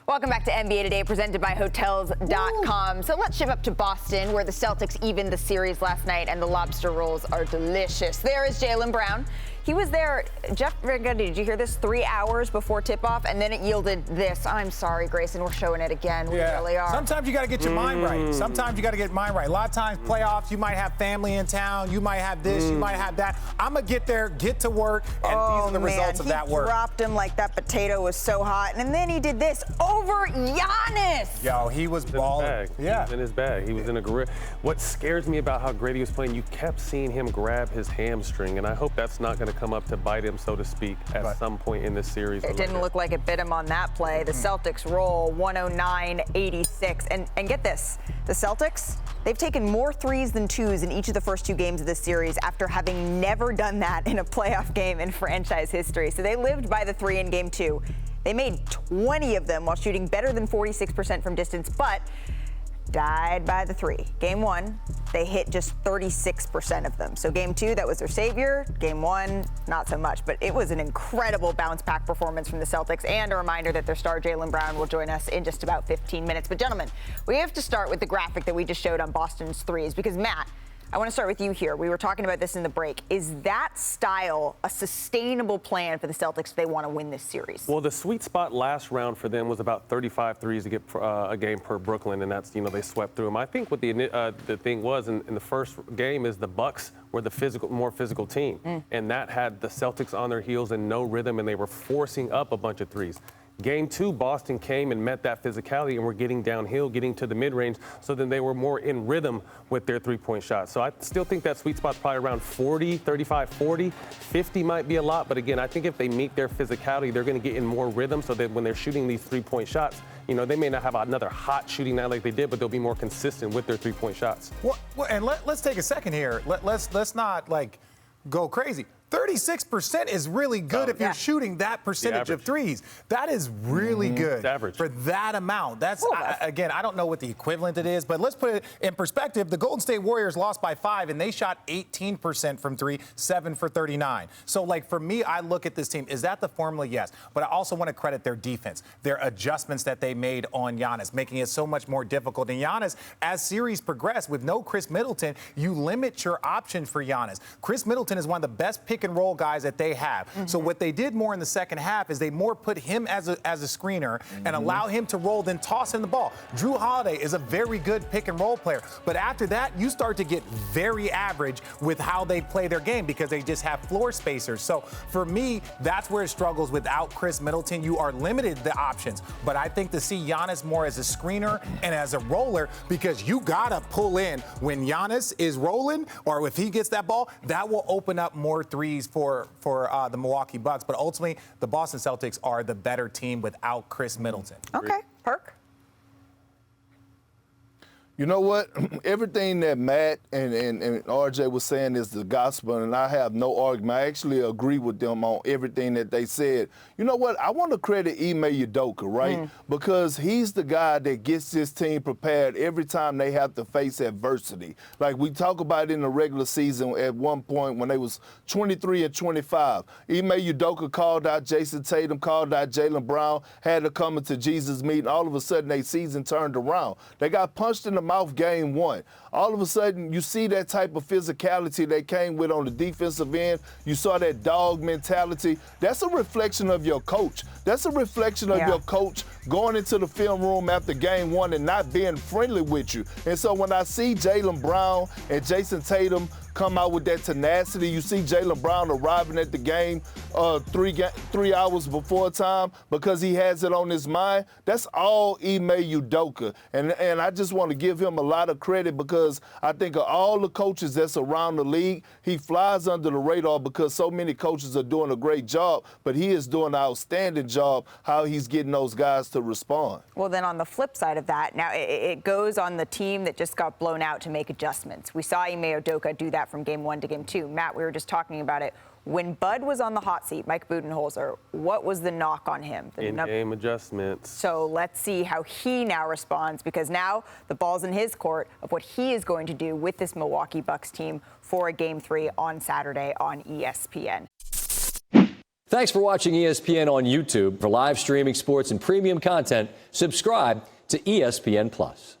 Welcome back to NBA Today, presented by Hotels.com. So let's shift up to Boston, where the Celtics evened the series last night, and the lobster rolls are delicious. There is Jaylen Brown. He was there, Jeff, did you hear this? 3 hours before tip-off, and then it yielded this. I'm sorry, Grayson, we're showing it again. We really are. Sometimes you got to get your mind right. Sometimes you got to get your mind right. A lot of times, playoffs, you might have family in town. You might have this. You might have that. I'm going to get there, get to work, and these are the results of that work. He dropped him like that potato was so hot, and then he did this over Giannis. Yo, he was balling. Yeah. He was in his bag. He was in a gorilla. What scares me about how great he was playing, you kept seeing him grab his hamstring, and I hope that's not going to come up to bite him, so to speak, at some point in this series. It didn't look like it bit him on that play. The Celtics roll 109-86. And get this, the Celtics, they've taken more threes than twos in each of the first 2 games of this series after having never done that in a playoff game in franchise history. So they lived by the 3 in game 2. They made 20 of them while shooting better than 46% from distance, but died by the 3. Game 1, they hit just 36% of them. So game 2, that was their savior. Game 1, not so much. But it was an incredible bounce-back performance from the Celtics, and a reminder that their star Jaylen Brown will join us in just about 15 minutes. But gentlemen, we have to start with the graphic that we just showed on Boston's threes, because Matt, I want to start with you here. We were talking about this in the break. Is that style a sustainable plan for the Celtics if they want to win this series? Well, the sweet spot last round for them was about 35 threes to get a game per Brooklyn, and that's, they swept through them. I think what the thing was in the first game is the Bucks were the more physical team, and that had the Celtics on their heels and no rhythm, and they were forcing up a bunch of threes. Game 2, Boston came and met that physicality and were getting downhill, getting to the mid-range, so then they were more in rhythm with their three-point shots. So I still think that sweet spot's probably around 40, 35, 40. 50 might be a lot, but again, I think if they meet their physicality, they're going to get in more rhythm so that when they're shooting these three-point shots, they may not have another hot shooting night like they did, but they'll be more consistent with their three-point shots. Well, and let's take a second here. Let's not, go crazy. 36% is really good if you're shooting that percentage of threes. That is really good for that amount. That's, again, I don't know what the equivalent it is, but let's put it in perspective. The Golden State Warriors lost by 5, and they shot 18% from 3, 7 for 39. So, for me, I look at this team. Is that the formula? Yes. But I also want to credit their defense, their adjustments that they made on Giannis, making it so much more difficult. And Giannis, as series progress, with no Chris Middleton, you limit your options for Giannis. Chris Middleton is one of the best pick and roll guys that they have. So what they did more in the second half is they more put him as a screener and allow him to roll, then toss him the ball. Drew Holiday is a very good pick and roll player, but after that you start to get very average with how they play their game because they just have floor spacers. So for me, that's where it struggles without Chris Middleton. You are limited the options, but I think to see Giannis more as a screener and as a roller, because you gotta pull in when Giannis is rolling, or if he gets that ball, that will open up more threes for the Milwaukee Bucks. But ultimately, the Boston Celtics are the better team without Chris Middleton. Okay, Perk. You know what? Everything that Matt and RJ was saying is the gospel, and I have no argument. I actually agree with them on everything that they said. You know what? I want to credit Ime Udoka, right? Because he's the guy that gets this team prepared every time they have to face adversity. Like we talk about in the regular season at one point when they was 23 and 25. Ime Udoka called out Jason Tatum, called out Jaylen Brown, had to come into Jesus meeting. All of a sudden, their season turned around. They got punched in the mouth game 1. All of a sudden, you see that type of physicality they came with on the defensive end. You saw that dog mentality. That's a reflection of your coach. That's a reflection of your coach going into the film room after game 1 and not being friendly with you. And so when I see Jaylen Brown and Jason Tatum come out with that tenacity, you see Jaylen Brown arriving at the game 3 hours before time because he has it on his mind. That's all Ime Udoka. And I just want to give him a lot of credit because I think of all the coaches that's around the league, he flies under the radar because so many coaches are doing a great job, but he is doing an outstanding job how he's getting those guys to respond. Well, then on the flip side of that, now it goes on the team that just got blown out to make adjustments. We saw Ime Udoka do that from game 1 to game 2. Matt, we were just talking about it. When Bud was on the hot seat, Mike Budenholzer, what was the knock on him? In-game adjustments. So let's see how he now responds, because now the ball's in his court of what he is going to do with this Milwaukee Bucks team for a Game 3 on Saturday on ESPN. Thanks for watching ESPN on YouTube. For live streaming sports and premium content, subscribe to ESPN+.